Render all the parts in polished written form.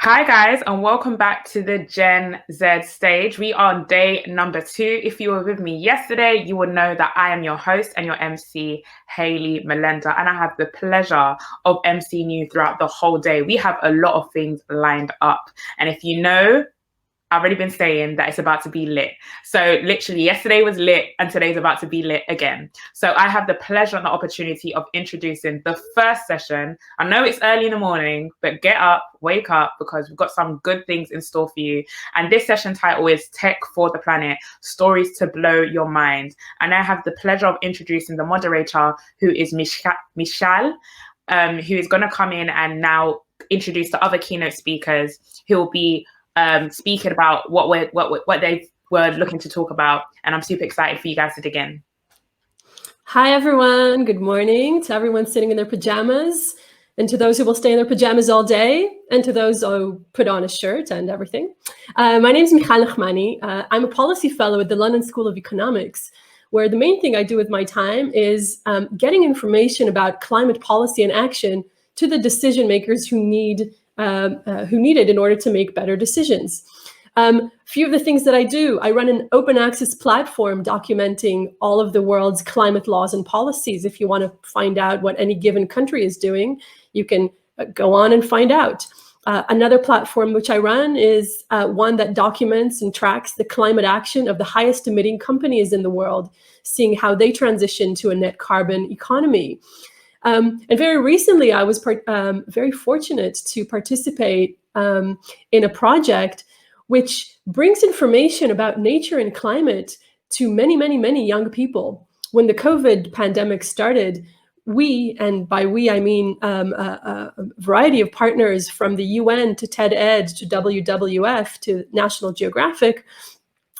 Hi guys, and welcome back to the Gen Z stage. We are on day number 2. If you were with me yesterday, you would know that I am your host and your MC, Hayley Melenda, and I have the pleasure of emceeing you throughout the whole day. We have a lot of things lined up, and if you know, I've already been saying that it's about to be lit. So literally yesterday was lit and today's about to be lit again. So I have the pleasure and the opportunity of introducing the first session. I know it's early in the morning, but get up, wake up, because we've got some good things in store for you. And this session title is Tech for the Planet, Stories to Blow Your Mind. And I have the pleasure of introducing the moderator, who is Michal, who is going to come in and now introduce the other keynote speakers who will be speaking about what they were looking to talk about, and I'm super excited for you guys to dig in. Hi everyone, good morning to everyone sitting in their pajamas, and to those who will stay in their pajamas all day, and to those who put on a shirt and everything. My name is Michal Nachmany. I'm a policy fellow at the London School of Economics, where the main thing I do with my time is getting information about climate policy and action to the decision makers who need it in order to make better decisions. Few of the things that I do, I run an open access platform documenting all of the world's climate laws and policies. If you want to find out what any given country is doing, you can go on and find out. Another platform which I run is one that documents and tracks the climate action of the highest emitting companies in the world, seeing how they transition to a net carbon economy. And very recently, I was very fortunate to participate in a project which brings information about nature and climate to many, many, many young people. When the COVID pandemic started, we, and by we I mean a variety of partners from the UN to TED-Ed to WWF to National Geographic,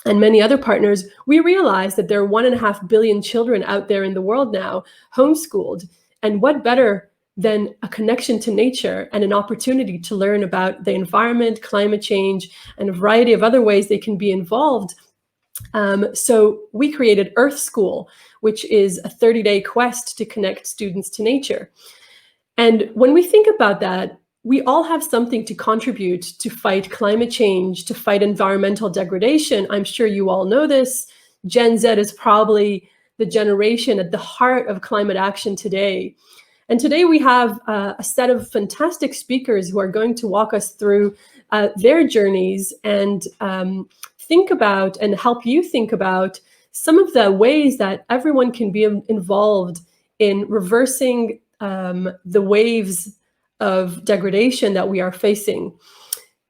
and many other partners, we realized that there are 1.5 billion children out there in the world now homeschooled. And what better than a connection to nature and an opportunity to learn about the environment, climate change, and a variety of other ways they can be involved. So we created Earth School, which is a 30-day quest to connect students to nature. And when we think about that, we all have something to contribute to fight climate change, to fight environmental degradation. I'm sure you all know this. Gen Z is probably the generation at the heart of climate action today. And today we have a set of fantastic speakers who are going to walk us through their journeys and think about and help you think about some of the ways that everyone can be involved in reversing the waves of degradation that we are facing.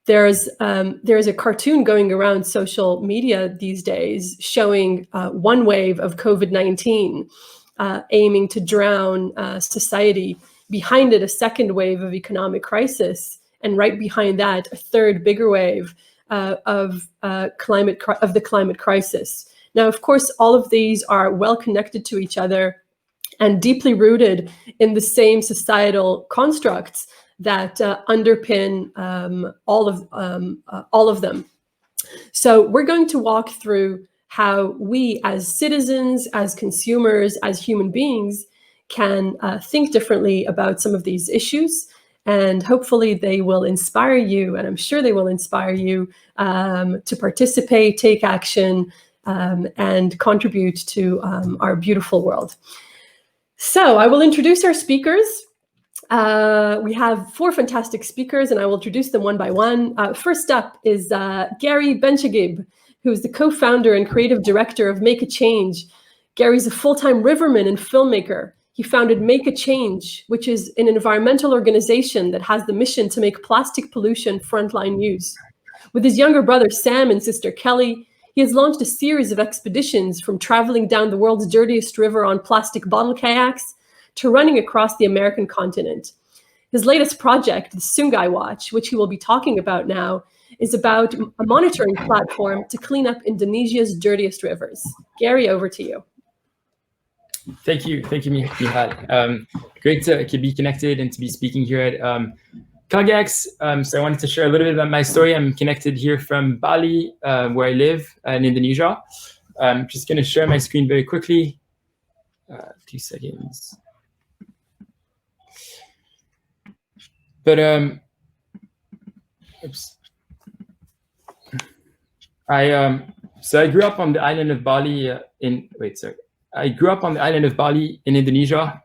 There's a cartoon going around social media these days showing one wave of COVID-19 aiming to drown society. Behind it, a second wave of economic crisis, and right behind that, a third bigger wave of the climate crisis. Now, of course, all of these are well connected to each other and deeply rooted in the same societal constructs that underpin all of them. So we're going to walk through how we as citizens, as consumers, as human beings can think differently about some of these issues. And hopefully they will inspire you, and I'm sure they will inspire you to participate, take action, and contribute to our beautiful world. So I will introduce our speakers. We have 4 fantastic speakers, and I will introduce them one by one. First up is Gary Bencheghib, who is the co-founder and creative director of Make a Change. Gary's a full-time riverman and filmmaker. He founded Make a Change, which is an environmental organization that has the mission to make plastic pollution frontline news. With his younger brother Sam and sister Kelly, he has launched a series of expeditions, from traveling down the world's dirtiest river on plastic bottle kayaks to running across the American continent. His latest project, the Sungai Watch, which he will be talking about now, is about a monitoring platform to clean up Indonesia's dirtiest rivers. Gary, over to you. Thank you, Neeshad. Great to be connected and to be speaking here at CogX. So I wanted to share a little bit about my story. I'm connected here from Bali, where I live in Indonesia. I'm just going to share my screen very quickly. 2 seconds. But Oops. So I grew up on the island of Bali I grew up on the island of Bali in Indonesia,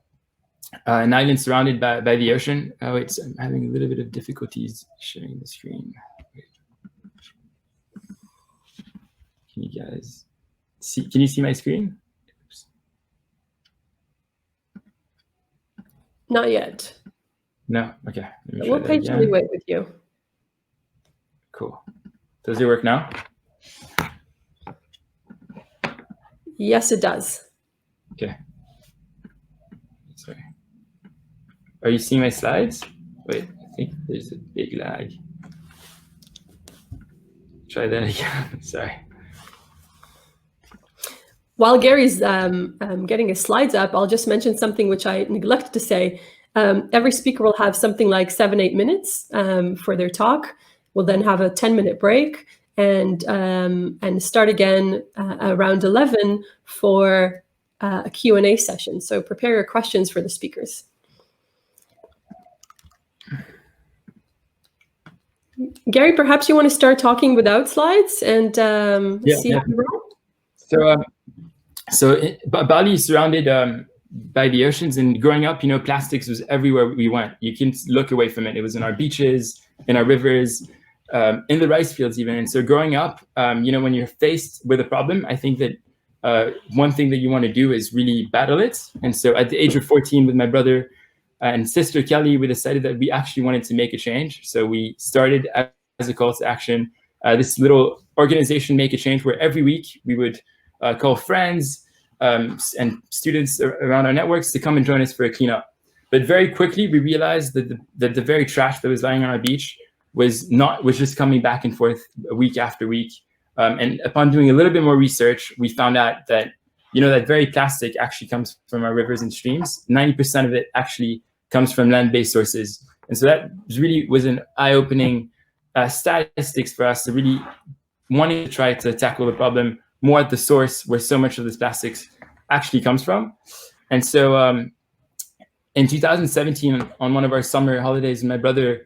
an island surrounded by the ocean. Oh, wait, so I'm having a little bit of difficulties sharing the screen. Wait. Can you guys see? Can you see my screen? Oops. Not yet. No. Okay. We'll patiently wait with you. Cool. Does it work now? Yes, it does. Okay. Sorry. Are you seeing my slides? Wait, I think there's a big lag. Try that again. Sorry. While Gary's getting his slides up, I'll just mention something which I neglected to say. Every speaker will have something like 7-8 minutes for their talk. We'll then have a 10-minute break and start again around 11 for a Q&A session. So prepare your questions for the speakers. Gary, perhaps you want to start talking without slides and see how you roll? Bali is surrounded by the oceans, and growing up, plastics was everywhere we went. You couldn't look away from it. It was in our beaches, in our rivers, in the rice fields even. And so growing up, when you're faced with a problem, I think that one thing that you want to do is really battle it. And so at the age of 14 with my brother and sister Kelly, we decided that we actually wanted to make a change. So we started as a call to action, this little organization, Make a Change, where every week we would call friends and students around our networks to come and join us for a cleanup. But very quickly, we realized that the very trash that was lying on our beach was just coming back and forth week after week. And upon doing a little bit more research, we found out that, that very plastic actually comes from our rivers and streams. 90% of it actually comes from land-based sources. And so that really was an eye-opening statistics for us to really wanting to try to tackle the problem more at the source where so much of this plastics actually comes from. And so in 2017, on one of our summer holidays, my brother,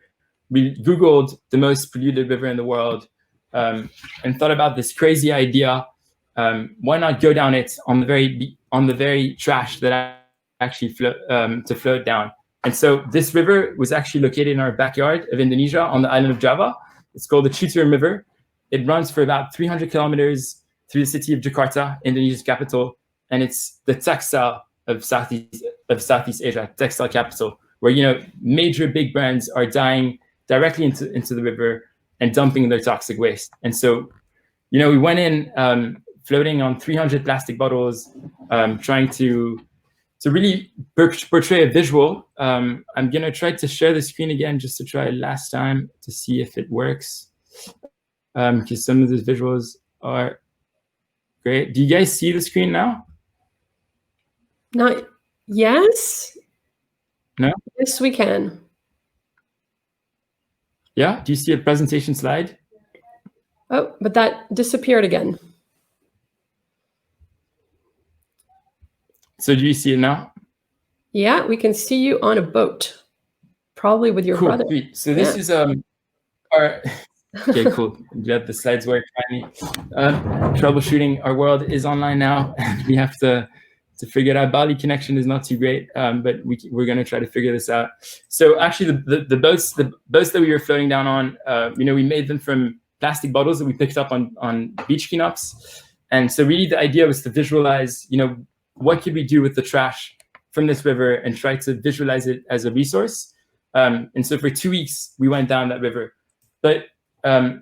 we Googled the most polluted river in the world and thought about this crazy idea. Why not go down it on the very trash that actually float down? And so this river was actually located in our backyard of Indonesia on the island of Java. It's called the Chuter River. It runs for about 300 kilometers through the city of Jakarta, Indonesia's capital, and it's the textile of Southeast Asia, textile capital, where major big brands are dying directly into the river and dumping their toxic waste. And so, we went in floating on 300 plastic bottles, trying to really portray a visual. I'm gonna try to share the screen again just to try last time to see if it works, because some of the visuals are great. Do you guys see the screen now? Not yes. No? Yes, we can. Yeah? Do you see a presentation slide? Oh, but that disappeared again. So do you see it now? Yeah, we can see you on a boat, probably with your brother. Sweet. So this is our... Okay, cool. Glad the slides work finally. Troubleshooting. Our world is online now. We have to figure it out. Bali connection is not too great, but we're going to try to figure this out. So actually, the boats that we were floating down on, we made them from plastic bottles that we picked up on beach cleanups. And so really the idea was to visualize, what could we do with the trash from this river and try to visualize it as a resource. And so for 2 weeks, we went down that river. But, a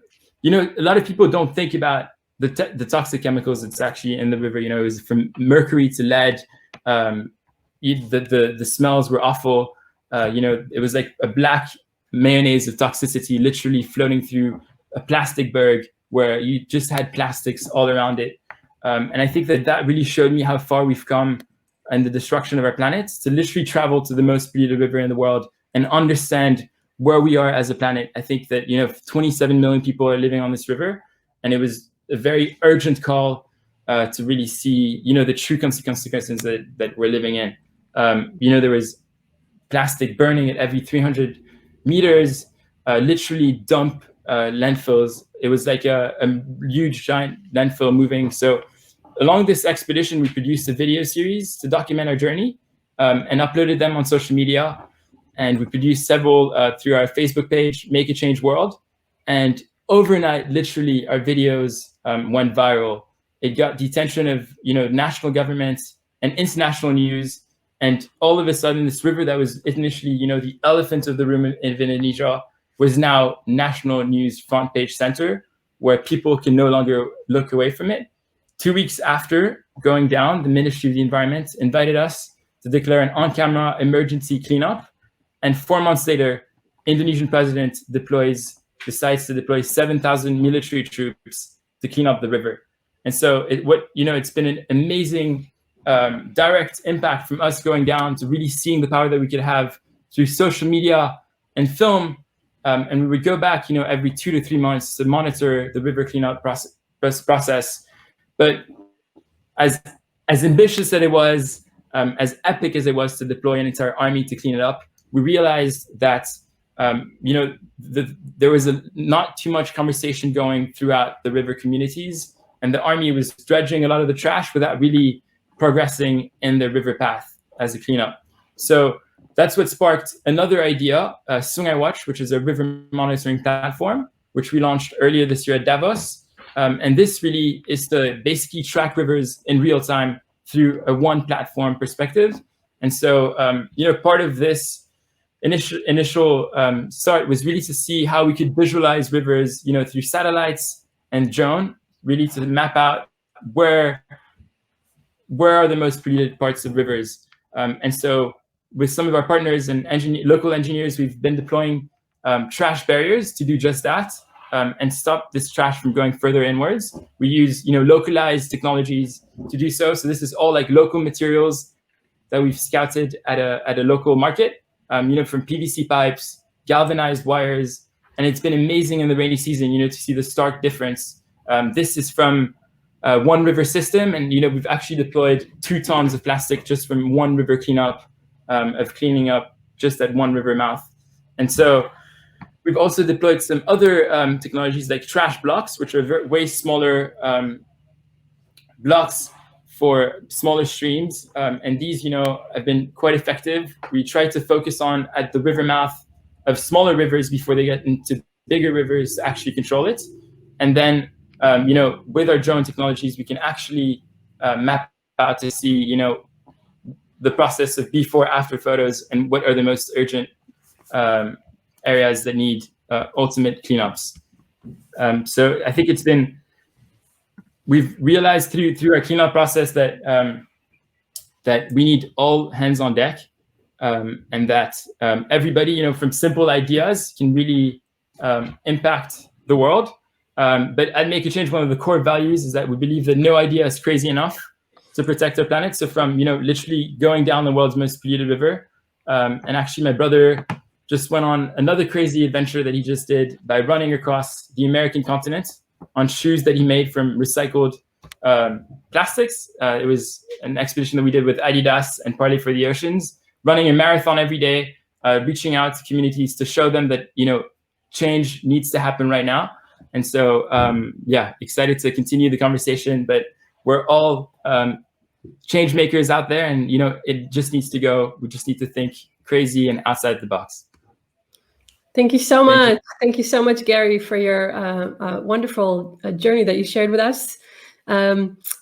lot of people don't think about the toxic chemicals that's actually in the river. It was from mercury to lead. The smells were awful. It was like a black mayonnaise of toxicity literally floating through a plastic berg where you just had plastics all around it. And I think that really showed me how far we've come in the destruction of our planet, to literally travel to the most polluted river in the world and understand where we are as a planet. I think that 27 million people are living on this river, and it was a very urgent call to really see the true consequences that we're living in. There was plastic burning at every 300 meters, literally dump landfills. It was like a huge, giant landfill moving. So along this expedition, we produced a video series to document our journey and uploaded them on social media. And we produced several through our Facebook page, Make a Change World. And overnight, literally, our videos went viral. It got the attention of national governments and international news. And all of a sudden, this river that was initially the elephant of the room in Indonesia was now national news front page center, where people can no longer look away from it. 2 weeks after going down, the Ministry of the Environment invited us to declare an on-camera emergency cleanup. And 4 months later, Indonesian president decides to deploy 7,000 military troops to clean up the river. And so it's been an amazing direct impact from us going down to really seeing the power that we could have through social media and film. And we would go back, every 2 to 3 months to monitor the river cleanup process. But as ambitious as it was, as epic as it was to deploy an entire army to clean it up, we realized that there was not too much conversation going throughout the river communities, and the army was dredging a lot of the trash without really progressing in the river path as a cleanup. So that's what sparked another idea, Sungai Watch, which is a river monitoring platform, which we launched earlier this year at Davos. And this really is to basically track rivers in real time through a one platform perspective. And so, part of this initial start was really to see how we could visualize rivers, through satellites and drone, really to map out where are the most polluted parts of rivers. And so with some of our partners and local engineers, we've been deploying trash barriers to do just that. And stop this trash from going further inwards. We use, localized technologies to do so. So this is all like local materials that we've scouted at a local market, from PVC pipes, galvanized wires, and it's been amazing in the rainy season, to see the stark difference. This is from one river system, and we've actually deployed 2 tons of plastic just from one river cleanup, of cleaning up just at one river mouth, and so. We've also deployed some other technologies like trash blocks, which are way smaller blocks for smaller streams. And these, have been quite effective. We try to focus on at the river mouth of smaller rivers before they get into bigger rivers to actually control it. And then, with our drone technologies, we can actually map out to see, the process of before, after photos and what are the most urgent areas that need ultimate cleanups. So I think we've realized through our cleanup process that that we need all hands on deck, and that everybody, from simple ideas can really impact the world. But at Make a Change, one of the core values is that we believe that no idea is crazy enough to protect our planet. So from, literally going down the world's most polluted river, and actually my brother just went on another crazy adventure that he just did by running across the American continent on shoes that he made from recycled plastics. It was an expedition that we did with Adidas and Parley for the Oceans, running a marathon every day, reaching out to communities to show them that, change needs to happen right now. And so, excited to continue the conversation, but we're all change makers out there, and, it just needs to go. We just need to think crazy and outside the box. Thank you so much. Thank you so much, Gary, for your wonderful journey that you shared with us.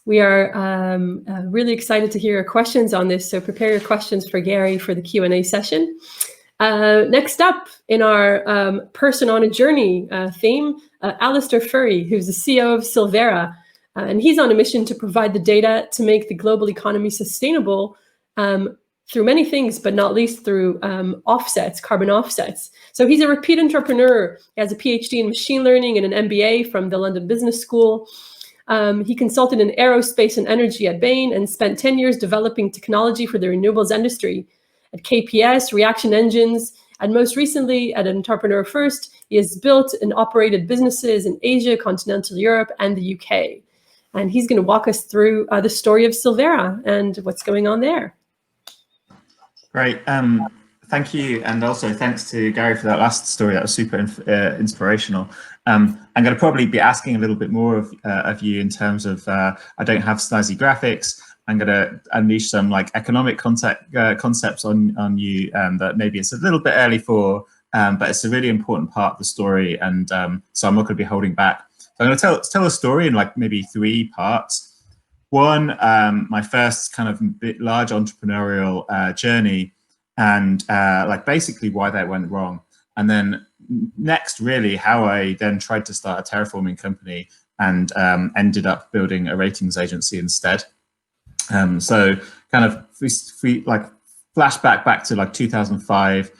We are really excited to hear your questions on this. So prepare your questions for Gary for the Q&A session. Next up in our person on a journey theme, Allister Furey, who's the CEO of Sylvera. And he's on a mission to provide the data to make the global economy sustainable through many things, but not least through offsets, carbon offsets. So he's a repeat entrepreneur. He has a PhD in machine learning and an MBA from the London Business School. He consulted in aerospace and energy at Bain and spent 10 years developing technology for the renewables industry at KPS, Reaction Engines, and most recently at Entrepreneur First. He has built and operated businesses in Asia, continental Europe, and the UK. And he's going to walk us through the story of Sylvera and what's going on there. Great. Thank you. And also thanks to Gary for that last story. That was super inspirational. I'm going to probably be asking a little bit more of you in terms of, I don't have snazzy graphics. I'm going to unleash some like economic concepts on you that maybe it's a little bit early for, but it's a really important part of the story. And so I'm not going to be holding back. So I'm going to tell a story in like maybe 3 parts. One, my first kind of large entrepreneurial journey, and like basically why that went wrong. And then next, really, how I then tried to start a terraforming company and ended up building a ratings agency instead. So kind of like flashback back to like 2005.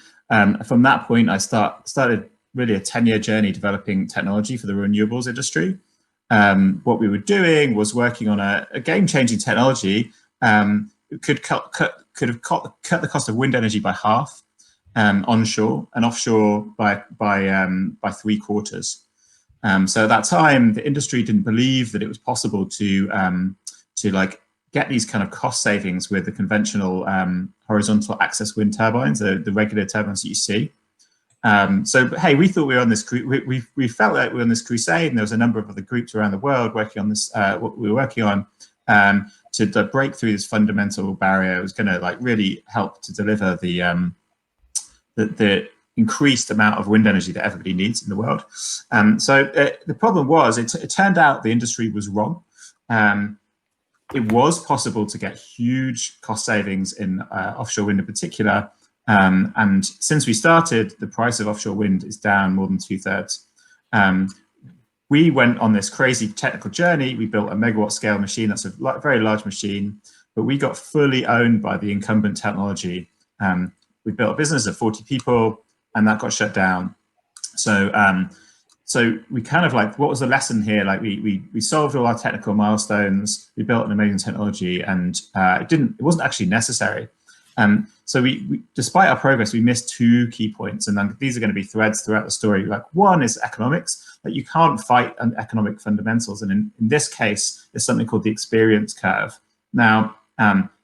From that point, I started really a 10-year journey developing technology for the renewables industry. What we were doing was working on a game-changing technology. It could have cut the cost of wind energy by half. Onshore and offshore by 3/4. So at that time, the industry didn't believe that it was possible to like get these kind of cost savings with the conventional horizontal axis wind turbines, the regular turbines that you see. So hey, we thought we were on this. We felt like we were on this crusade, and there was a number of other groups around the world working on this. What we were working on to break through this fundamental barrier. It was going to like really help to deliver the increased amount of wind energy that everybody needs in the world. So the problem was, it turned out the industry was wrong. It was possible to get huge cost savings in offshore wind in particular. And since we started, the price of offshore wind is down more than 2/3. We went on this crazy technical journey. We built a megawatt scale machine. That's a very large machine, but we got fully owned by the incumbent technology. We built a business of 40 people, and that got shut down. So, so we kind of like, what was the lesson here? Like we solved all our technical milestones. We built an amazing technology, and it wasn't actually necessary. So we, despite our progress, we missed 2 key points, and then these are going to be threads throughout the story. Like one is economics, that you can't fight economic fundamentals, and in this case, there's something called the experience curve. Now,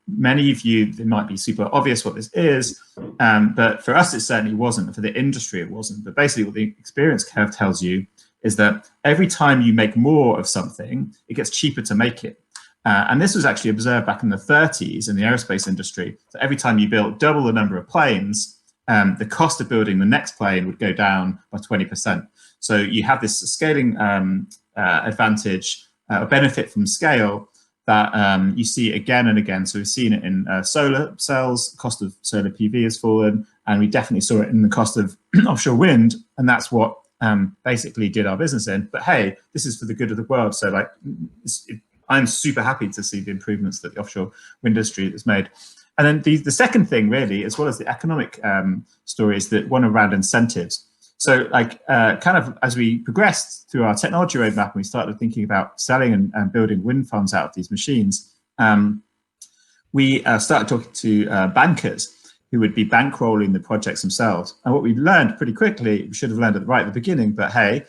many of you, it might be super obvious what this is, but for us, it certainly wasn't. For the industry, it wasn't. But basically, what the experience curve tells you is that every time you make more of something, it gets cheaper to make it. And this was actually observed back in the 30s in the aerospace industry. So every time you built double the number of planes, the cost of building the next plane would go down by 20%. So you have this scaling advantage, a benefit from scale, that you see again and again. So we've seen it in solar cells. The cost of solar PV has fallen, and we definitely saw it in the cost of offshore wind, and that's what basically did our business in. But hey, this is for the good of the world. So like, I'm super happy to see the improvements that the offshore wind industry has made. And then the second thing, really, as well as the economic story, is that one around incentives. So like kind of as we progressed through our technology roadmap and we started thinking about selling and building wind farms out of these machines, we started talking to bankers who would be bankrolling the projects themselves. And what we learned pretty quickly, we should have learned it right at the beginning, but hey,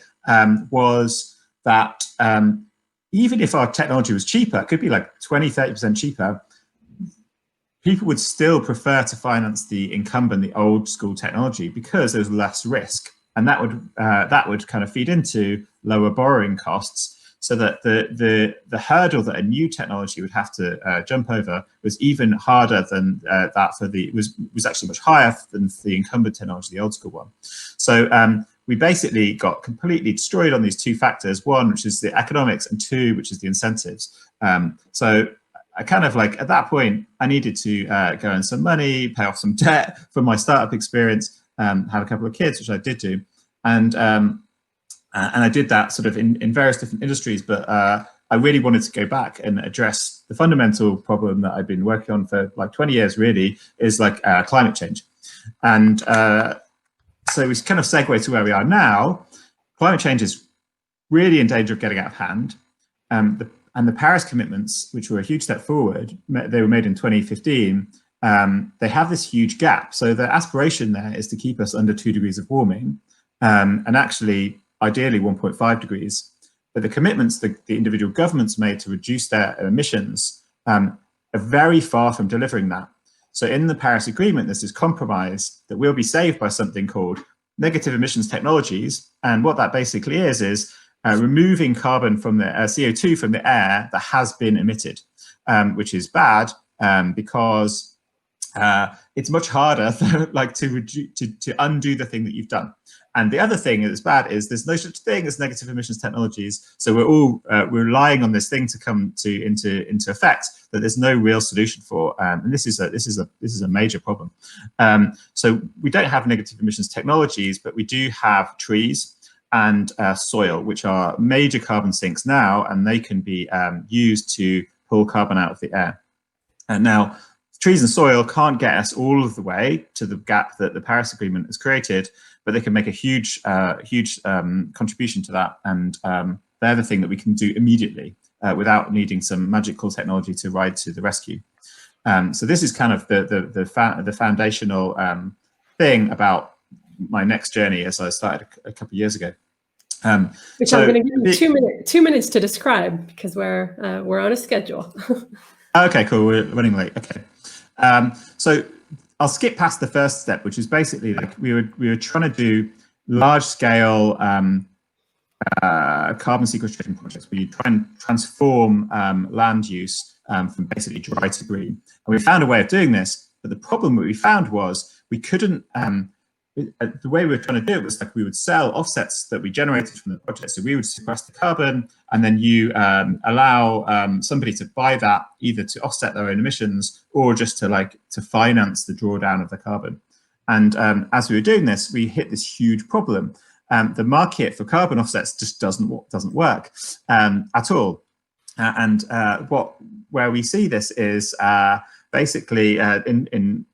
was that even if our technology was cheaper, it could be like 20, 30% cheaper, people would still prefer to finance the incumbent, the old school technology, because there's less risk. And that would kind of feed into lower borrowing costs, so that the hurdle that a new technology would have to jump over was even harder than that for was actually much higher than the incumbent technology, the old school one. So we basically got completely destroyed on these 2 factors, one, which is the economics, and 2, which is the incentives. So I kind of like, at that point, I needed to go earn some money, pay off some debt from my startup experience, have a couple of kids, which I did do. And I did that sort of in various different industries, but I really wanted to go back and address the fundamental problem that I've been working on for like 20 years, really, is like climate change. And so we kind of segue to where we are now. Climate change is really in danger of getting out of hand. And the Paris commitments, which were a huge step forward, they were made in 2015, they have this huge gap. So the aspiration there is to keep us under 2 degrees of warming, and actually, ideally 1.5 degrees. But the commitments the individual governments made to reduce their emissions are very far from delivering that. So in the Paris Agreement, there's this compromise that we'll be saved by something called negative emissions technologies. And what that basically is removing carbon from the CO2 from the air that has been emitted, which is bad because it's much harder to undo the thing that you've done. And the other thing that's bad is there's no such thing as negative emissions technologies. So we're relying on this thing to come into effect that there's no real solution for. And this is a major problem. So we don't have negative emissions technologies, but we do have trees and soil, which are major carbon sinks now, and they can be used to pull carbon out of the air. And now, trees and soil can't get us all of the way to the gap that the Paris Agreement has created, but they can make a huge contribution to that. And they're the thing that we can do immediately without needing some magical technology to ride to the rescue. So this is kind of the foundational thing about my next journey as I started a couple of years ago. Which so I'm going to give you 2 minutes to describe because we're on a schedule. Okay, cool. We're running late. Okay. So I'll skip past the first step, which is basically like we were trying to do large-scale carbon sequestration projects where you try and transform land use from basically dry to green. And we found a way of doing this, but the problem that we found was we couldn't. The way we were trying to do it was like we would sell offsets that we generated from the project. So we would sequester carbon, and then you allow somebody to buy that either to offset their own emissions or just to finance the drawdown of the carbon. And as we were doing this, we hit this huge problem. The market for carbon offsets just doesn't work at all. Where we see this is basically in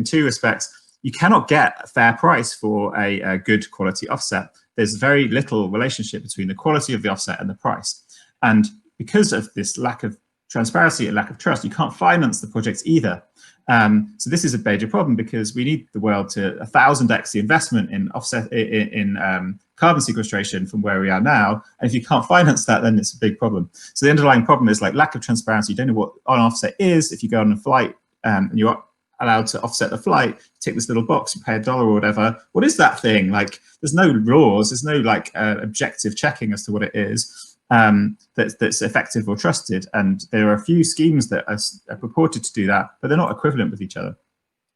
two respects. You cannot get a fair price for a good quality offset. There's very little relationship between the quality of the offset and the price. And because of this lack of transparency and lack of trust, you can't finance the projects either. So this is a major problem because we need the world to 1,000x the investment in offset in carbon sequestration from where we are now. And if you can't finance that, then it's a big problem. So the underlying problem is like lack of transparency. You don't know what an offset is. If you go on a flight and you're allowed to offset the flight, you tick this little box, you pay $1 or whatever. What is that thing? Like, there's no laws, there's no like objective checking as to what it is that's effective or trusted. And there are a few schemes that are purported to do that, but they're not equivalent with each other.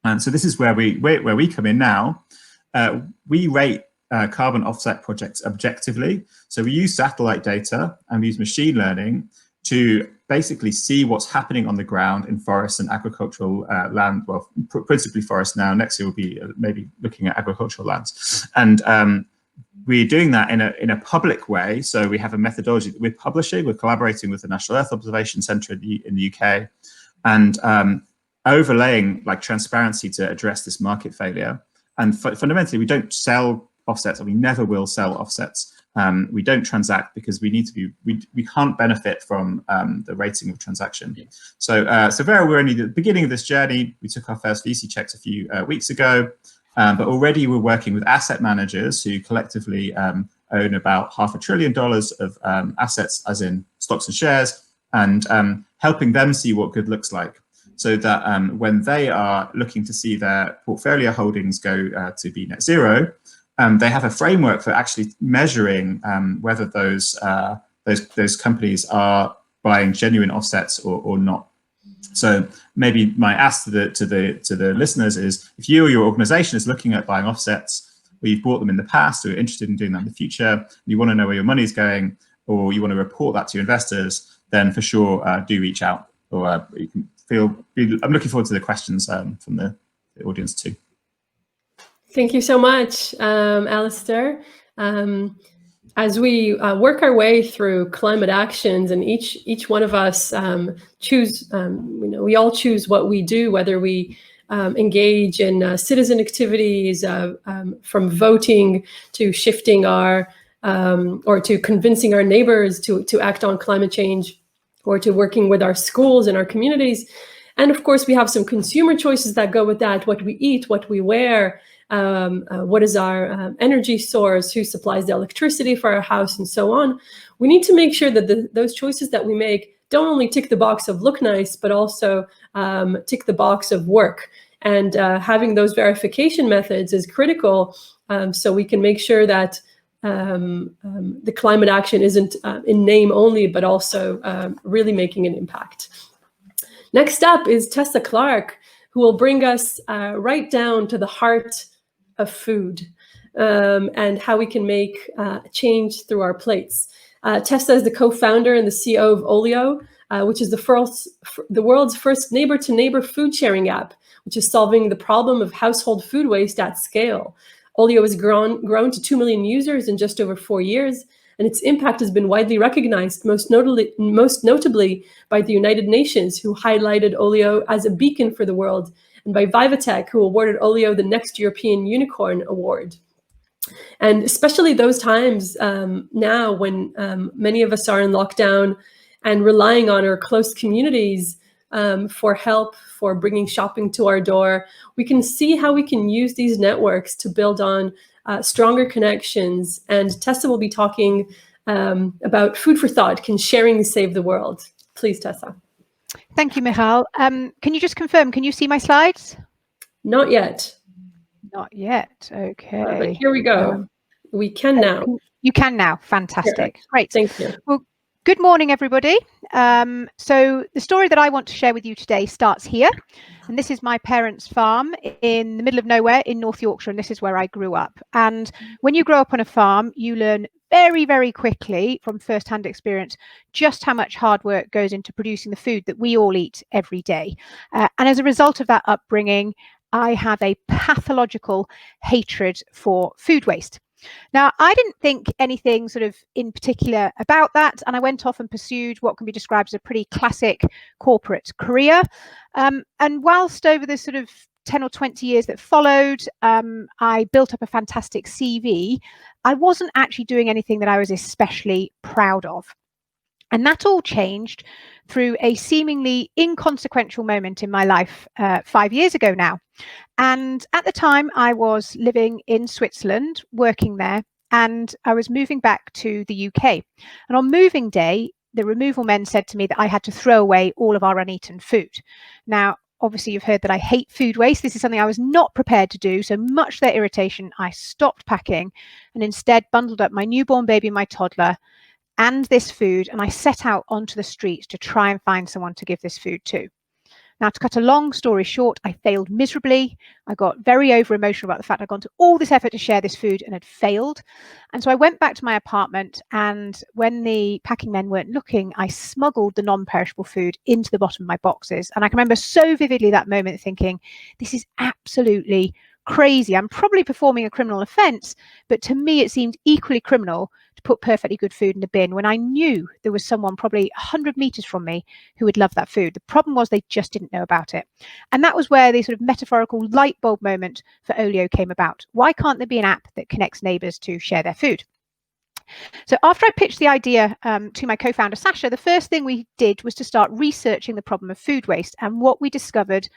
And so this is where we come in now. We rate carbon offset projects objectively. So we use satellite data and we use machine learning to basically see what's happening on the ground in forests and agricultural land. Well, principally forests now. Next year we'll be maybe looking at agricultural lands, and we're doing that in a public way. So we have a methodology that we're publishing. We're collaborating with the National Earth Observation Centre in the UK, and overlaying like transparency to address this market failure. And fundamentally, we don't sell offsets, or we never will sell offsets. We don't transact because we need to be. We can't benefit from the rating of transaction. Yeah. So Sylvera, we're only at the beginning of this journey. We took our first VC checks a few weeks ago, but already we're working with asset managers who collectively own about $500 billion of assets, as in stocks and shares, and helping them see what good looks like, so that when they are looking to see their portfolio holdings go to be net zero. They have a framework for actually measuring whether those companies are buying genuine offsets or not. So maybe my ask to the listeners is, if you or your organization is looking at buying offsets, or you've bought them in the past, or you're interested in doing that in the future, and you want to know where your money is going, or you want to report that to your investors, then for sure do reach out. Or you can I'm looking forward to the questions from the audience too. Thank you so much, Allister. As we work our way through climate actions, and each one of us choose, we all choose what we do, whether we engage in citizen activities, from voting to shifting our, or to convincing our neighbors to act on climate change, or to working with our schools and our communities. And of course, we have some consumer choices that go with that: what we eat, what we wear, what is our energy source, who supplies the electricity for our house, and so on. We need to make sure that those choices that we make don't only tick the box of look nice, but also tick the box of work. And having those verification methods is critical, so we can make sure that the climate action isn't in name only, but also really making an impact. Next up is Tessa Clarke, who will bring us right down to the heart of food and how we can make change through our plates. Tessa is the co-founder and the CEO of OLIO, which is the world's first neighbor-to-neighbor food sharing app, which is solving the problem of household food waste at scale. OLIO has grown to 2 million users in just over 4 years, and its impact has been widely recognized, most notably by the United Nations, who highlighted OLIO as a beacon for the world, and by Vivatech, who awarded OLIO the Next European Unicorn Award. And especially those times now when many of us are in lockdown and relying on our close communities for help, for bringing shopping to our door, we can see how we can use these networks to build on stronger connections. And Tessa will be talking about food for thought. Can sharing save the world? Please, Tessa. Thank you, Michal. Can you just confirm, can you see my slides? Not yet. Not yet. Okay. But here we go. We can now. You can now. Fantastic. Perfect. Great. Thank you. Well, good morning, everybody. So the story that I want to share with you today starts here. And this is my parents' farm in the middle of nowhere in North Yorkshire. And this is where I grew up. And when you grow up on a farm, you learn very, very quickly from first-hand experience just how much hard work goes into producing the food that we all eat every day. And as a result of that upbringing, I have a pathological hatred for food waste. Now, I didn't think anything sort of in particular about that, and I went off and pursued what can be described as a pretty classic corporate career. And whilst over the sort of 10 or 20 years that followed, I built up a fantastic CV, I wasn't actually doing anything that I was especially proud of. And that all changed through a seemingly inconsequential moment in my life 5 years ago now. And at the time, I was living in Switzerland, working there, and I was moving back to the UK. And on moving day, the removal men said to me that I had to throw away all of our uneaten food. Now, obviously, you've heard that I hate food waste. This is something I was not prepared to do. So much to their irritation, I stopped packing and instead bundled up my newborn baby, my toddler, and this food, and I set out onto the streets to try and find someone to give this food to. Now, to cut a long story short, I failed miserably. I got very over-emotional about the fact I'd gone to all this effort to share this food and had failed. And so I went back to my apartment, and when the packing men weren't looking, I smuggled the non-perishable food into the bottom of my boxes. And I can remember so vividly that moment thinking, this is absolutely crazy. I'm probably performing a criminal offence, but to me it seemed equally criminal to put perfectly good food in the bin when I knew there was someone probably 100 meters from me who would love that food. The problem was they just didn't know about it. And that was where the sort of metaphorical light bulb moment for OLIO came about. Why can't there be an app that connects neighbours to share their food? So after I pitched the idea to my co-founder, Sasha, the first thing we did was to start researching the problem of food waste, and what we discovered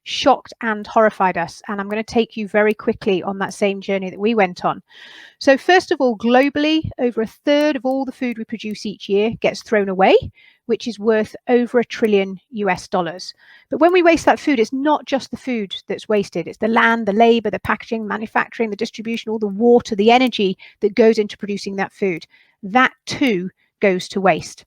shocked and horrified us. And I'm going to take you very quickly on that same journey that we went on. So first of all, globally, over a third of all the food we produce each year gets thrown away, which is worth over $1 trillion US. But when we waste that food, it's not just the food that's wasted. It's the land, the labor, the packaging, manufacturing, the distribution, all the water, the energy that goes into producing that food. That too goes to waste.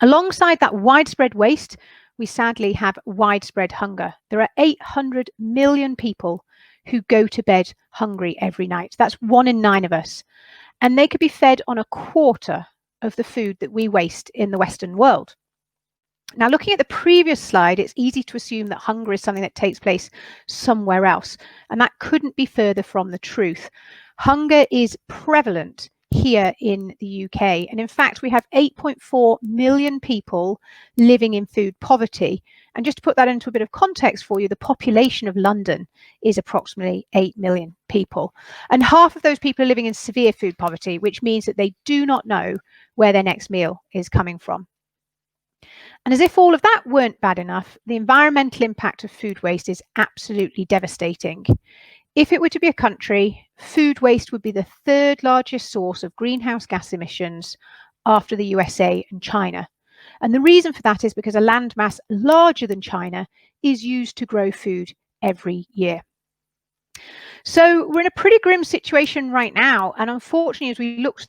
Alongside that widespread waste, we sadly have widespread hunger. There are 800 million people who go to bed hungry every night. That's 1 in 9 of us. And they could be fed on a quarter of the food that we waste in the Western world. Now, looking at the previous slide, it's easy to assume that hunger is something that takes place somewhere else. And that couldn't be further from the truth. Hunger is prevalent here in the UK. And in fact, we have 8.4 million people living in food poverty. And just to put that into a bit of context for you, the population of London is approximately 8 million people. And half of those people are living in severe food poverty, which means that they do not know where their next meal is coming from. And as if all of that weren't bad enough, the environmental impact of food waste is absolutely devastating. If it were to be a country, food waste would be the 3rd largest source of greenhouse gas emissions after the USA and China. And the reason for that is because a landmass larger than China is used to grow food every year. So we're in a pretty grim situation right now, and unfortunately, as we look to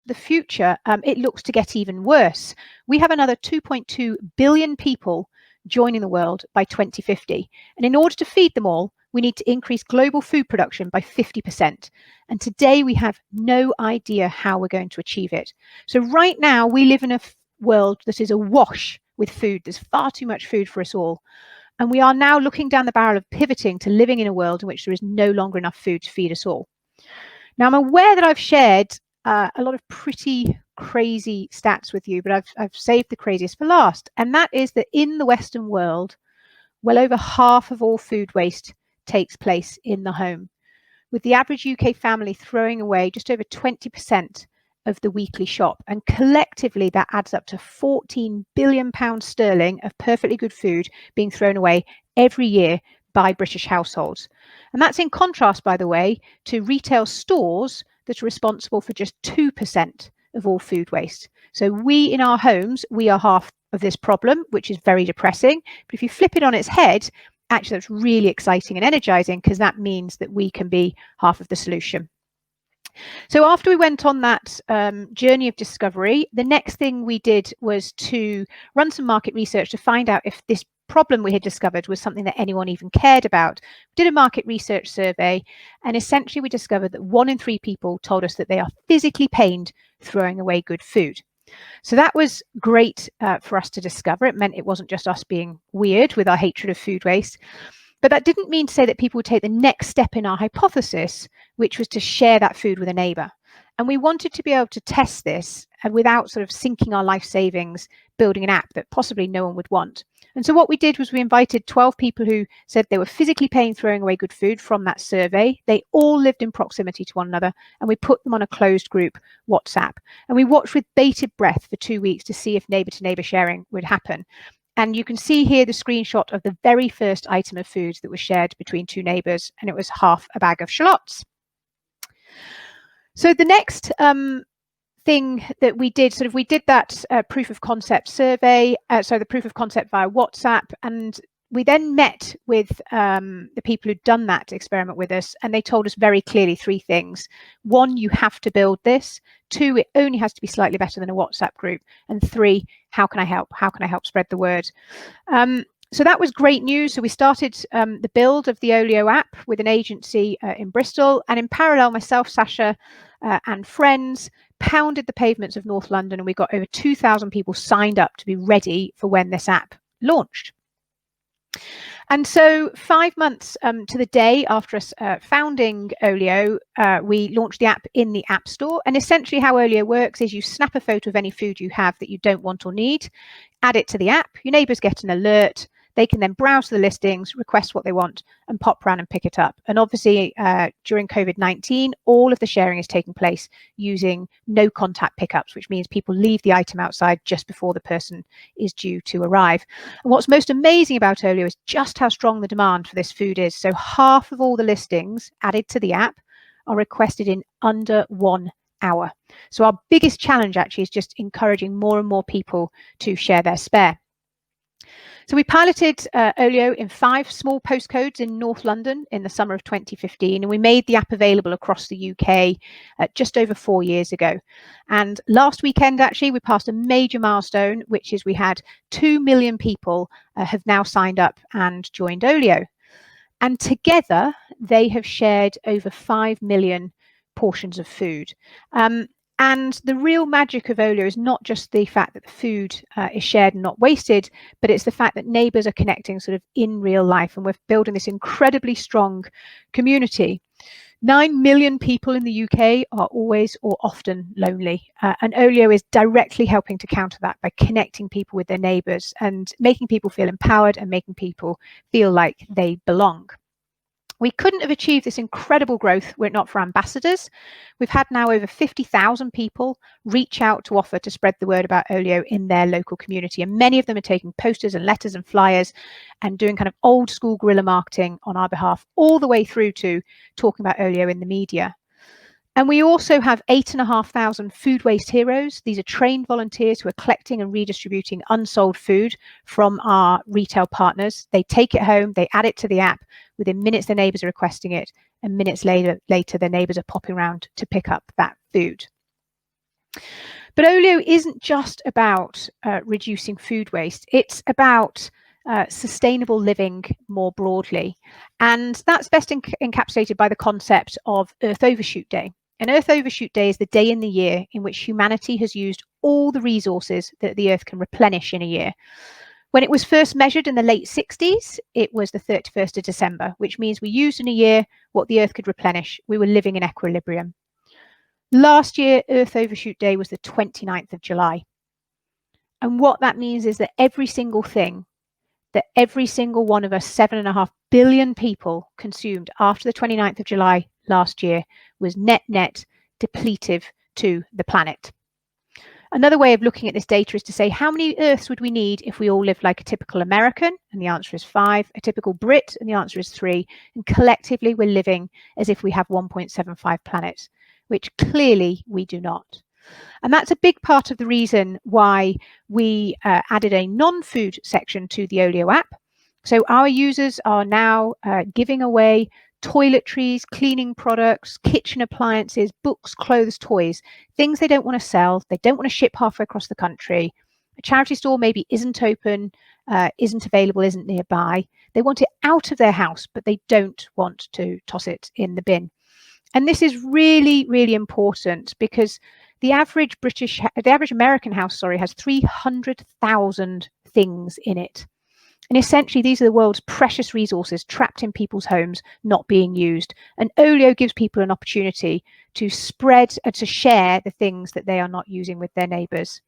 the future, it looks to get even worse. We have another 2.2 billion people joining the world by 2050, and in order to feed them all, we need to increase global food production by 50%. And today we have no idea how we're going to achieve it. So right now we live in a world that is awash with food. There's far too much food for us all. And we are now looking down the barrel of pivoting to living in a world in which there is no longer enough food to feed us all. Now, I'm aware that I've shared a lot of pretty crazy stats with you, but I've saved the craziest for last. And that is that in the Western world, well over half of all food waste takes place in the home, with the average UK family throwing away just over 20% of the weekly shop. And collectively, that adds up to £14 billion sterling of perfectly good food being thrown away every year by British households. And that's in contrast, by the way, to retail stores that are responsible for just 2% of all food waste. So we in our homes, we are half of this problem, which is very depressing. But if you flip it on its head, actually that's really exciting and energizing, because that means that we can be half of the solution. So after we went on that journey of discovery, the next thing we did was to run some market research to find out if this problem we had discovered was something that anyone even cared about. We did a market research survey, and essentially we discovered that 1 in 3 people told us that they are physically pained throwing away good food. So that was great for us to discover. It meant it wasn't just us being weird with our hatred of food waste. But that didn't mean to say that people would take the next step in our hypothesis, which was to share that food with a neighbour. And we wanted to be able to test this without sort of sinking our life savings building an app that possibly no one would want. And so what we did was we invited 12 people who said they were physically pained throwing away good food from that survey. They all lived in proximity to one another, and we put them on a closed group WhatsApp. And we watched with bated breath for 2 weeks to see if neighbour-to-neighbour sharing would happen. And you can see here the screenshot of the very first item of food that was shared between 2 neighbours, and it was half a bag of shallots. So the next thing that we did, we did that proof of concept survey, the proof of concept via WhatsApp, and we then met with the people who'd done that experiment with us, and they told us very clearly 3 things. 1, you have to build this. 2, it only has to be slightly better than a WhatsApp group. And 3, how can I help? How can I help spread the word? So that was great news. So we started the build of the OLIO app with an agency in Bristol. And in parallel, myself, Sasha, and friends pounded the pavements of North London, and we got over 2,000 people signed up to be ready for when this app launched. And so 5 months to the day after us founding OLIO, we launched the app in the App Store. And essentially how OLIO works is you snap a photo of any food you have that you don't want or need, add it to the app, your neighbours get an alert, they can then browse the listings, request what they want, and pop around and pick it up. And obviously, during COVID-19, all of the sharing is taking place using no contact pickups, which means people leave the item outside just before the person is due to arrive. And what's most amazing about OLIO is just how strong the demand for this food is. So half of all the listings added to the app are requested in under 1 hour. So our biggest challenge actually is just encouraging more and more people to share their spare. So we piloted OLIO in 5 small postcodes in North London in the summer of 2015, and we made the app available across the UK just over 4 years ago. And last weekend, actually, we passed a major milestone, which is we had 2 million people have now signed up and joined OLIO. And together, they have shared over 5 million portions of food. And the real magic of OLIO is not just the fact that the food is shared and not wasted, but it's the fact that neighbours are connecting sort of in real life, and we're building this incredibly strong community. 9 million people in the UK are always or often lonely, and OLIO is directly helping to counter that by connecting people with their neighbours and making people feel empowered and making people feel like they belong. We couldn't have achieved this incredible growth were it not for ambassadors. We've had now over 50,000 people reach out to offer to spread the word about OLIO in their local community. And many of them are taking posters and letters and flyers and doing kind of old school guerrilla marketing on our behalf, all the way through to talking about OLIO in the media. And we also have 8,500 food waste heroes. These are trained volunteers who are collecting and redistributing unsold food from our retail partners. They take it home, they add it to the app. Within minutes, their neighbours are requesting it, and minutes later their neighbours are popping around to pick up that food. But OLIO isn't just about reducing food waste. It's about sustainable living more broadly. And that's best encapsulated by the concept of Earth Overshoot Day. And Earth Overshoot Day is the day in the year in which humanity has used all the resources that the Earth can replenish in a year. When it was first measured in the late 60s, it was the 31st of December, which means we used in a year what the Earth could replenish. We were living in equilibrium. Last year, Earth Overshoot Day was the 29th of July. And what that means is that every single thing that every single one of us, 7.5 billion people, consumed after the 29th of July last year was net depletive to the planet. Another way of looking at this data is to say, how many Earths would we need if we all lived like a typical American? And the answer is 5. A typical Brit? And the answer is 3. And collectively, we're living as if we have 1.75 planets, which clearly we do not. And that's a big part of the reason why we added a non-food section to the OLIO app. So our users are now giving away toiletries, cleaning products, kitchen appliances, books, clothes, toys, things they don't want to sell, they don't want to ship halfway across the country. A charity store maybe isn't open, isn't available, isn't nearby. They want it out of their house, but they don't want to toss it in the bin. And this is really, really important because the average American house, has 300,000 things in it. And essentially, these are the world's precious resources trapped in people's homes, not being used. And OLIO gives people an opportunity to spread and to share the things that they are not using with their neighbours.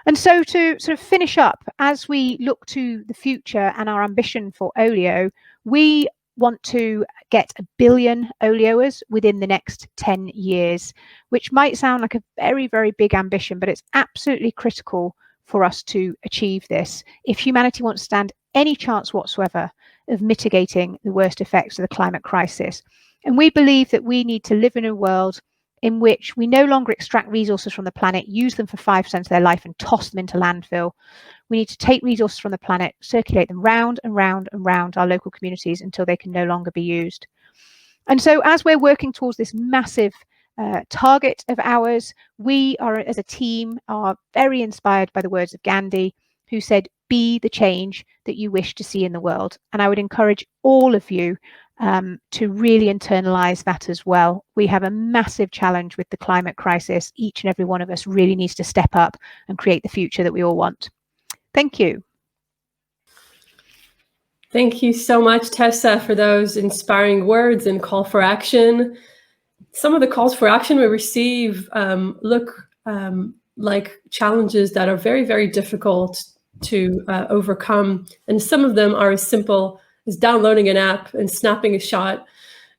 And so to sort of finish up, as we look to the future and our ambition for OLIO, we want to get 1 billion OLIOers within the next 10 years, which might sound like a very, very big ambition, but it's absolutely critical for us to achieve this if humanity wants to stand any chance whatsoever of mitigating the worst effects of the climate crisis. And we believe that we need to live in a world in which we no longer extract resources from the planet, use them for 5% of their life and toss them into landfill. We need to take resources from the planet, circulate them round and round and round our local communities until they can no longer be used. And so as we're working towards this massive target of ours, we are, as a team, are very inspired by the words of Gandhi, who said, "Be the change that you wish to see in the world." And I would encourage all of you to really internalize that as well. We have a massive challenge with the climate crisis. Each and every one of us really needs to step up and create the future that we all want. Thank you. Thank you so much, Tessa, for those inspiring words and call for action. Some of the calls for action we receive look like challenges that are very, very difficult to overcome. And some of them are as simple as downloading an app and snapping a shot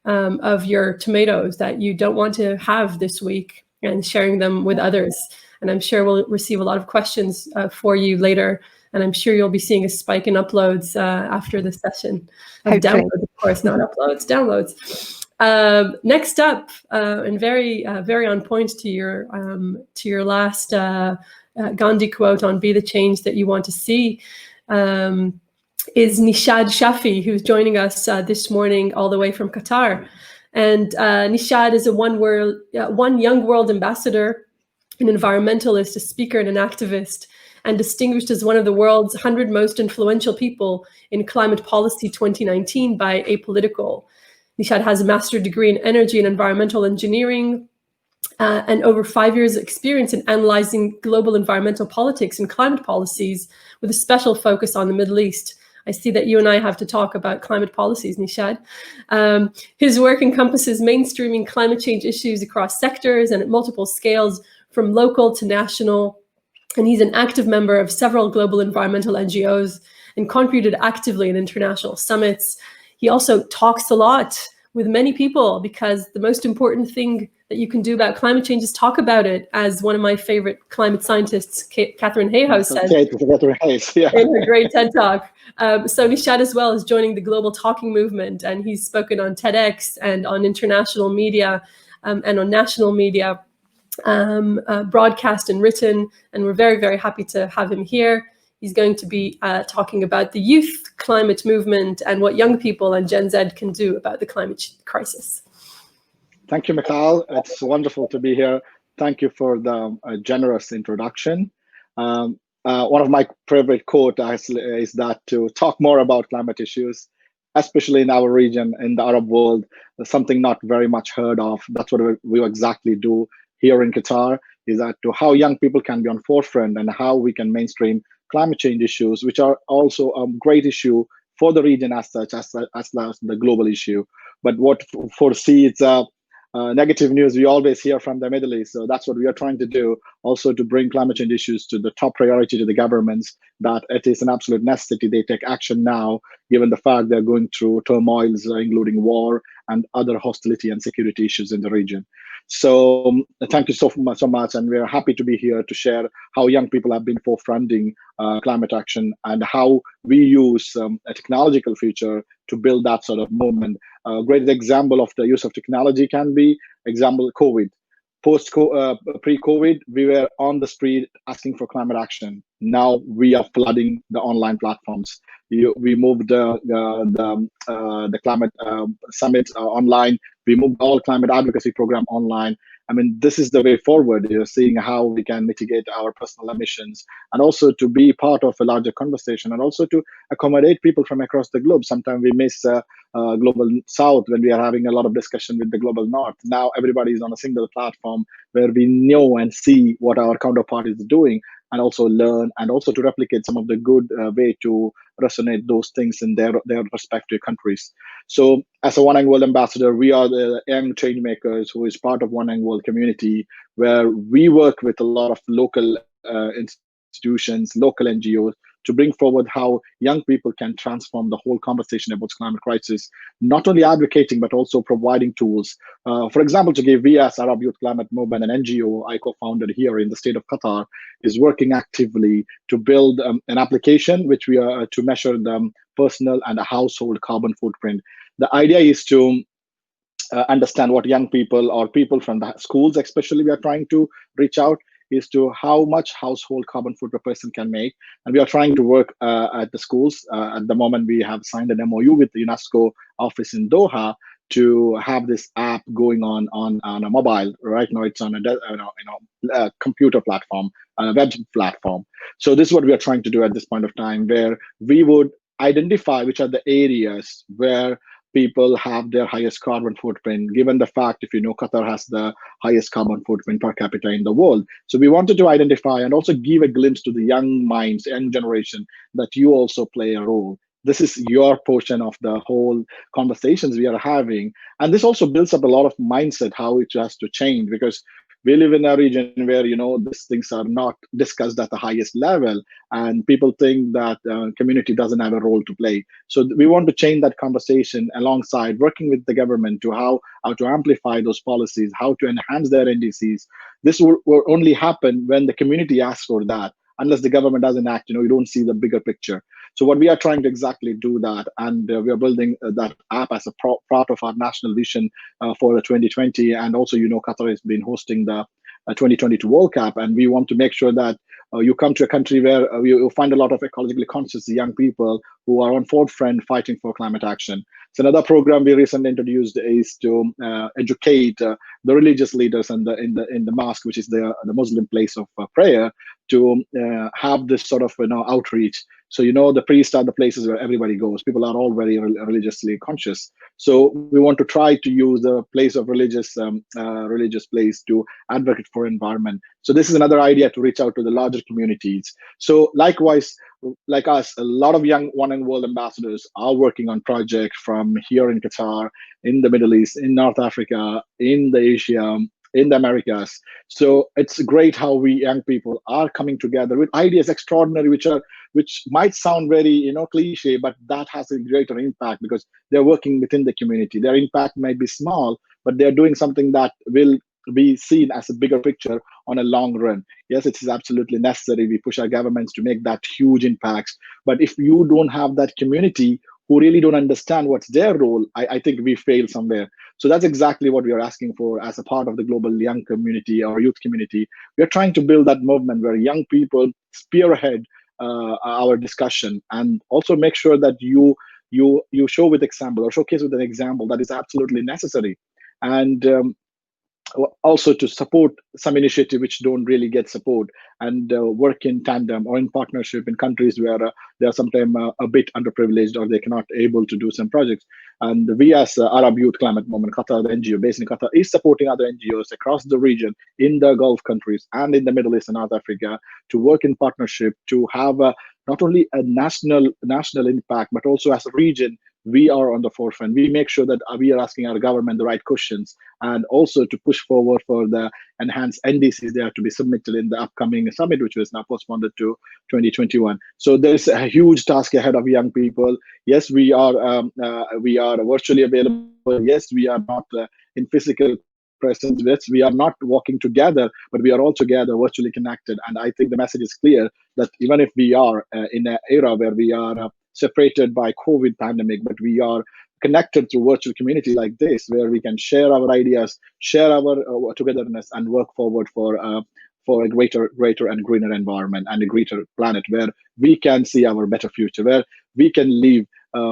of your tomatoes that you don't want to have this week and sharing them with others. And I'm sure we'll receive a lot of questions for you later. And I'm sure you'll be seeing a spike in uploads after the session. Downloads, of course, not uploads, downloads. Next up, and very on point to your last Gandhi quote on "Be the change that you want to see," is Noushad Shafi, who's joining us this morning all the way from Qatar. And Neeshad is a one young world ambassador, an environmentalist, a speaker, and an activist, and distinguished as one of the world's 100 most influential people in climate policy 2019 by Apolitical. Neeshad has a master's degree in energy and environmental engineering and over 5 years experience in analyzing global environmental politics and climate policies with a special focus on the Middle East. I see that you and I have to talk about climate policies, Neeshad. His work encompasses mainstreaming climate change issues across sectors and at multiple scales, from local to national. And he's an active member of several global environmental NGOs and contributed actively in international summits. He also talks a lot with many people because the most important thing that you can do about climate change is talk about it, as one of my favorite climate scientists, Katherine Hayhoe, said in her great TED Talk. So Neeshad as well is joining the global talking movement, and he's spoken on TEDx and on international media and on national media, broadcast and written. And we're very, very happy to have him here. He's going to be talking about the youth climate movement and what young people and Gen Z can do about the climate crisis. Thank you, Michal. It's wonderful to be here. Thank you for the generous introduction. One of my favorite quotes is that to talk more about climate issues, especially in our region, in the Arab world, something not very much heard of. That's what we exactly do here in Qatar, is that to how young people can be on forefront and how we can mainstream climate change issues, which are also a great issue for the region as such, as the global issue. But what foresees negative news we always hear from the Middle East. So that's what we are trying to do, also to bring climate change issues to the top priority to the governments, that it is an absolute necessity they take action now, given the fact they're going through turmoils, including war and other hostility and security issues in the region. So thank you so much, and we're happy to be here to share how young people have been forefronting climate action and how we use a technological future to build that sort of movement. A great example of the use of technology can be, example, COVID. Pre-COVID, we were on the street asking for climate action. Now we are flooding the online platforms. We moved the climate summit online. We moved all climate advocacy program online. I mean, this is the way forward. You're seeing how we can mitigate our personal emissions, and also to be part of a larger conversation, and also to accommodate people from across the globe. Sometimes we miss global south when we are having a lot of discussion with the global north. Now everybody is on a single platform where we know and see what our counterpart is doing, and also learn, and also to replicate some of the good way to resonate those things in their respective countries. So as a One Young World ambassador, we are the young change makers who is part of One Young World community, where we work with a lot of local institutions, local NGOs, to bring forward how young people can transform the whole conversation about climate crisis, not only advocating, but also providing tools. For example, to give VS, Arab Youth Climate Movement, an NGO I co-founded here in the state of Qatar, is working actively to build an application which we are to measure the personal and household carbon footprint. The idea is to understand what young people or people from the schools, especially, we are trying to reach out, is to how much household carbon footprint a person can make. And we are trying to work at the schools. At the moment, we have signed an MOU with the UNESCO office in Doha to have this app going on a mobile. Right now, it's on a computer platform, a web platform. So this is what we are trying to do at this point of time, where we would identify which are the areas where people have their highest carbon footprint, given the fact, if you know, Qatar has the highest carbon footprint per capita in the world. So we wanted to identify and also give a glimpse to the young minds, young generation, that you also play a role. This is your portion of the whole conversations we are having. And this also builds up a lot of mindset, how it has to change, because we live in a region where, you know, these things are not discussed at the highest level, and people think that community doesn't have a role to play. So we want to change that conversation alongside working with the government to how to amplify those policies, how to enhance their NDCs. This will only happen when the community asks for that. Unless the government doesn't act, you don't see the bigger picture. So what we are trying to exactly do that, and we are building that app as a part of our national vision for the 2020. And also, Qatar has been hosting the 2022 World Cup, and we want to make sure that you come to a country where you find a lot of ecologically conscious young people who are on forefront fighting for climate action. So another program we recently introduced is to educate the religious leaders in the mosque, which is the Muslim place of prayer, to have this sort of outreach. So the priests are the places where everybody goes. People are all very religiously conscious. So we want to try to use the place of religious place to advocate for environment. So this is another idea to reach out to the larger communities. So likewise, like us, a lot of young One Young World ambassadors are working on projects from here in Qatar, in the Middle East, in North Africa, in the Asia, in the Americas. So it's great how we young people are coming together with ideas extraordinary, which might sound very cliche, but that has a greater impact because they're working within the community. Their impact might be small, but they're doing something that will be seen as a bigger picture on a long run. Yes, it is absolutely necessary. We push our governments to make that huge impacts. But if you don't have that community who really don't understand what's their role, I think we fail somewhere. So that's exactly what we are asking for as a part of the global young community or youth community. We are trying to build that movement where young people spearhead our discussion, and also make sure that you show with example, or showcase with an example that is absolutely necessary. And also to support some initiative which don't really get support, and work in tandem or in partnership in countries where they are sometimes a bit underprivileged, or they cannot able to do some projects. And we as Arab Youth Climate Movement Qatar, the NGO based in Qatar, is supporting other NGOs across the region, in the Gulf countries and in the Middle East and North Africa, to work in partnership to have not only a national impact, but also as a region, we are on the forefront. We make sure that we are asking our government the right questions, and also to push forward for the enhanced NDCs they are to be submitted in the upcoming summit, which was now postponed to 2021. So there's a huge task ahead of young people. Yes, we are virtually available. Yes, we are not in physical presence. Yes, we are not walking together, but we are all together virtually connected. And I think the message is clear that even if we are in an era where we are separated by COVID pandemic, but we are connected through virtual community like this, where we can share our ideas, share our togetherness, and work forward for a greater and greener environment, and a greater planet where we can see our better future, where we can live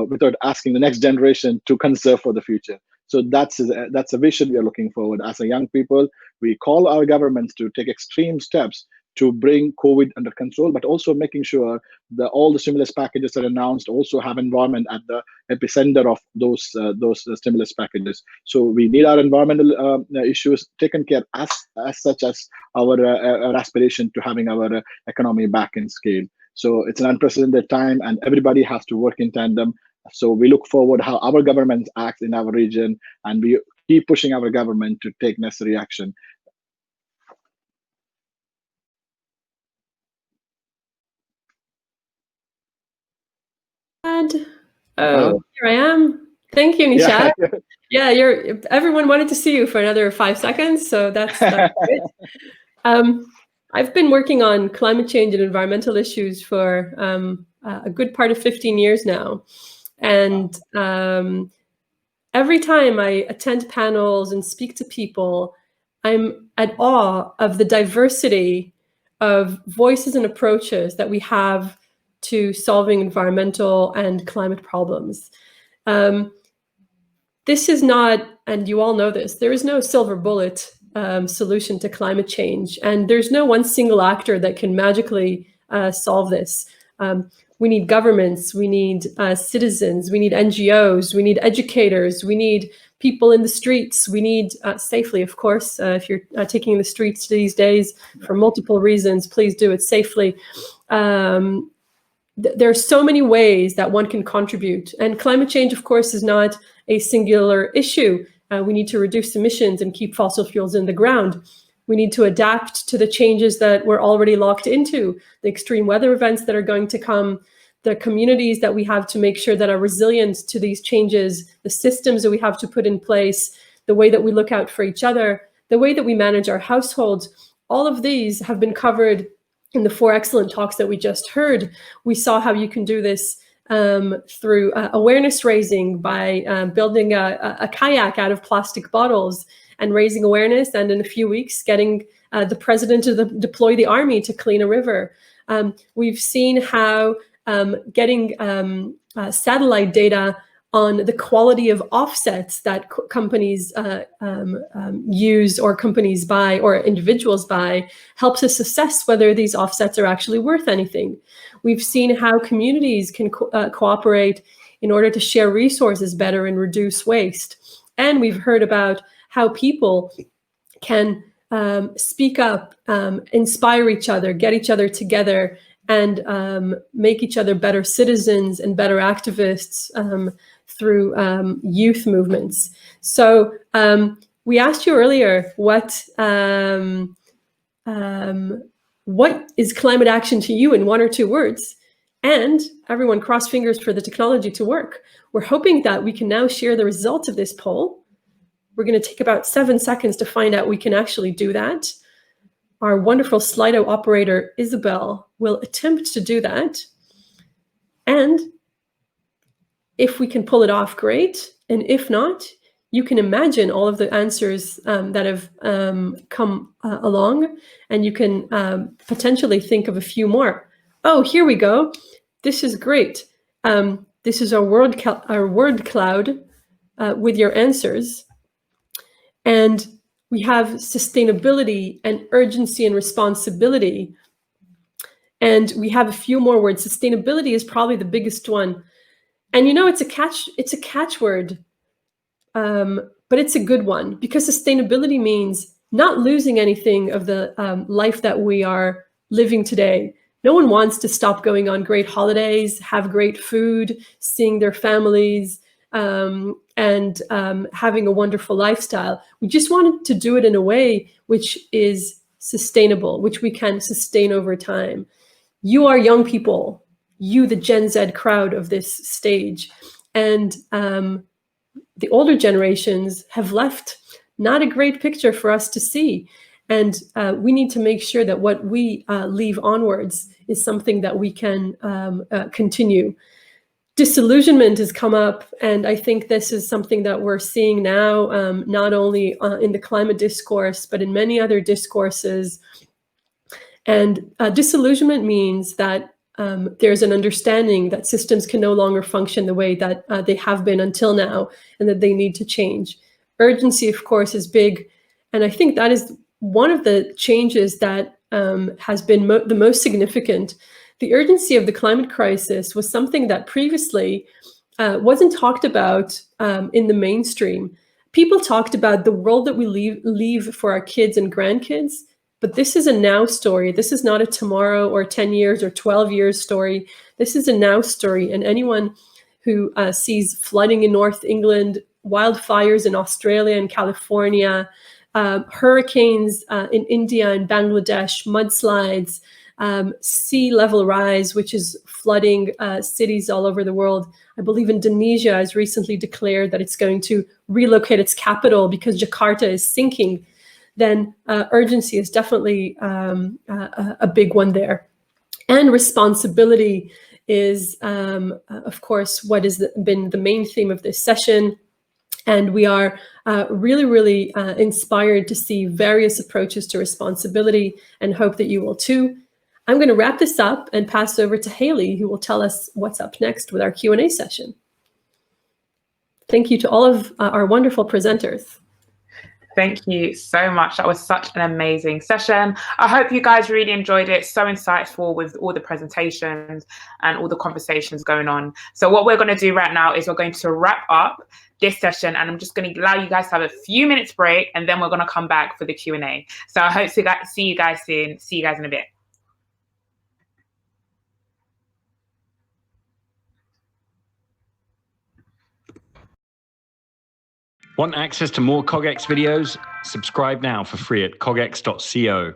without asking the next generation to conserve for the future. So that's a vision we are looking forward. As a young people, we call our governments to take extreme steps to bring COVID under control, but also making sure that all the stimulus packages that are announced also have environment at the epicenter of those stimulus packages. So we need our environmental issues taken care as such as our aspiration to having our economy back in scale. So it's an unprecedented time, and everybody has to work in tandem. So we look forward how our government acts in our region, and we keep pushing our government to take necessary action. Oh, here I am. Thank you, Neeshad. Yeah, everyone wanted to see you for another 5 seconds, so that's great. I've been working on climate change and environmental issues for a good part of 15 years now. And every time I attend panels and speak to people, I'm at awe of the diversity of voices and approaches that we have to solving environmental and climate problems. This is not, and you all know this, there is no silver bullet solution to climate change. And there's no one single actor that can magically solve this. We need governments, we need citizens, we need NGOs, we need educators, we need people in the streets, we need safely, of course. If you're taking the streets these days for multiple reasons, please do it safely. There are so many ways that one can contribute. And climate change, of course, is not a singular issue. We need to reduce emissions and keep fossil fuels in the ground. We need to adapt to the changes that we're already locked into, the extreme weather events that are going to come, the communities that we have to make sure that are resilient to these changes, the systems that we have to put in place, the way that we look out for each other, the way that we manage our households. All of these have been covered in the 4 excellent talks that we just heard. We saw how you can do this through awareness raising by building a kayak out of plastic bottles and raising awareness, and in a few weeks getting the president to deploy the army to clean a river. We've seen how getting satellite data on the quality of offsets that companies use, or companies buy, or individuals buy, helps us assess whether these offsets are actually worth anything. We've seen how communities can cooperate in order to share resources better and reduce waste. And we've heard about how people can speak up, inspire each other, get each other together, and make each other better citizens and better activists through youth movements. So we asked you earlier, what is climate action to you in 1 or 2 words? And everyone cross fingers for the technology to work. We're hoping that we can now share the results of this poll. We're going to take about 7 seconds to find out we can actually do that. Our wonderful Slido operator, Isabel, will attempt to do that. And If we can pull it off, great. And if not, you can imagine all of the answers that have come along, and you can potentially think of a few more. Oh, here we go. This is great. This is our word cloud with your answers. And we have sustainability and urgency and responsibility. And we have a few more words. Sustainability is probably the biggest one. And it's a catchword, but it's a good one, because sustainability means not losing anything of the life that we are living today. No one wants to stop going on great holidays, have great food, seeing their families, and having a wonderful lifestyle. We just wanted to do it in a way which is sustainable, which we can sustain over time. You are young people, you, the Gen Z crowd of this stage. And the older generations have left not a great picture for us to see. And we need to make sure that what we leave onwards is something that we can continue. Disillusionment has come up, and I think this is something that we're seeing now, not only in the climate discourse, but in many other discourses. And disillusionment means that there's an understanding that systems can no longer function the way that they have been until now, and that they need to change. Urgency, of course, is big. And I think that is one of the changes that has been the most significant. The urgency of the climate crisis was something that previously wasn't talked about in the mainstream. People talked about the world that we leave for our kids and grandkids, but this is a now story. This is not a tomorrow or 10 years or 12 years story. This is a now story. And anyone who sees flooding in North England, wildfires in Australia and California, hurricanes in India and Bangladesh, mudslides, sea level rise, which is flooding cities all over the world. I believe Indonesia has recently declared that it's going to relocate its capital because Jakarta is sinking. Then urgency is definitely a big one there. And responsibility is, of course, what has been the main theme of this session. And we are really, really inspired to see various approaches to responsibility, and hope that you will too. I'm going to wrap this up and pass over to Haley, who will tell us what's up next with our Q&A session. Thank you to all of our wonderful presenters. Thank you so much. That was such an amazing session. I hope you guys really enjoyed it. So insightful with all the presentations and all the conversations going on. So what we're going to do right now is we're going to wrap up this session, and I'm just going to allow you guys to have a few minutes break, and then we're going to come back for the Q&A. So I hope to see you guys soon. See you guys in a bit. Want access to more CogX videos? Subscribe now for free at cogx.co.